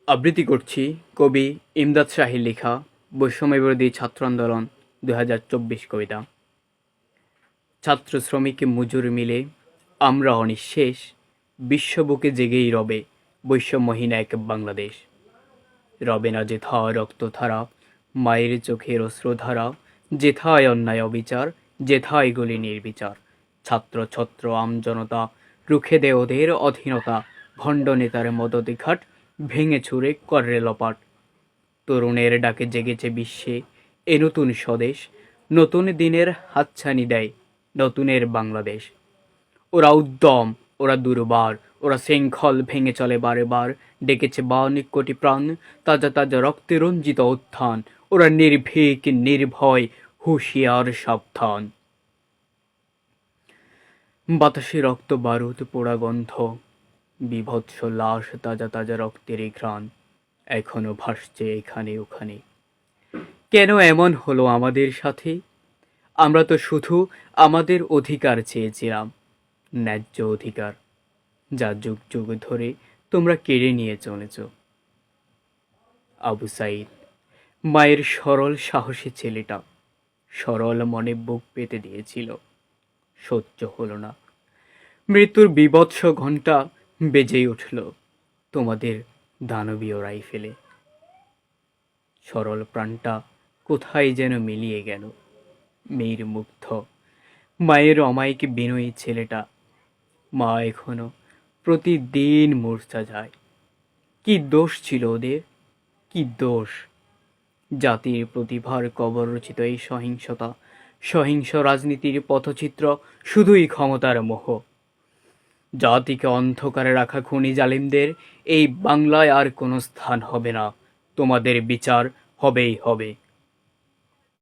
আবৃত্তি করছি কবি ইমদাদ শাহীর লেখা বৈষম্যবিরোধী ছাত্র আন্দোলন ২০২৪ কবিতা। ছাত্র শ্রমিক মজুর মিলে আমরা অনিঃশেষ, বিশ্ববুকে জেগেই রবে বৈষম্যহীন এক বাংলাদেশ। রবে না যেথায় রক্তধারা, মায়ের চোখের অশ্রুধারা, যেথায় অন্যায় অবিচার, যেথায় গুলি নির্বিচার। ছাত্র ছত্র আমজনতা রুখে দে ওদের অধীনতা, ভণ্ড নেতার মদদিঘাট ভেঙে ছুঁড়ে করে লপাট। তরুণের ডাকে জেগেছে বিশ্বে এ নতুন স্বদেশ, নতুন দিনের হাতছানি দেয় নতুনের বাংলাদেশ। ওরা উদ্যম, ওরা দুর্বার, ওরা শৃঙ্খল ভেঙে চলে বারে বার, ডেকেছে ৫২ কোটি প্রাণ, তাজা তাজা রক্তে রঞ্জিত উত্থান। ওরা নির্ভীক নির্ভয়, হুঁশিয়ার সাবধান। বাতাসে রক্ত বারুদ পোড়া গন্ধ, বীভৎস লাশ, তাজা তাজা রক্তের এই ঘ্রাণ এখনো ভাসছে এখানে ওখানে। কেন এমন হলো আমাদের সাথে? আমরা তো শুধু আমাদের অধিকার চেয়েছিলাম, ন্যায্য অধিকার, যা যুগ যুগ ধরে তোমরা কেড়ে নিয়ে চলেছ। আবু সাঈদ, মায়ের সরল সাহসী ছেলেটা সরল মনে বুক পেতে দিয়েছিল, সহ্য হলো না। মৃত্যুর বীভৎস ঘণ্টা বেজেই উঠল তোমাদের দানবীয় রাইফেলে। সরল প্রাণটা কোথায় যেন মিলিয়ে গেল। মেয়ের মুগ্ধ, মায়ের অমায়িক বিনয়ী ছেলেটা, মা এখনো প্রতিদিন মূর্ছা যায়। কি দোষ ছিল ওদের, কি দোষ? জাতির প্রতিভার কবর রচিত এই সহিংসতা, সহিংস রাজনীতির পথচিত্র শুধুই ক্ষমতার মোহ। জাতিকে অন্ধকারে রাখা খুনি জালিমদের এই বাংলায় আর কোনো স্থান হবে না। তোমাদের বিচার হবেই হবে।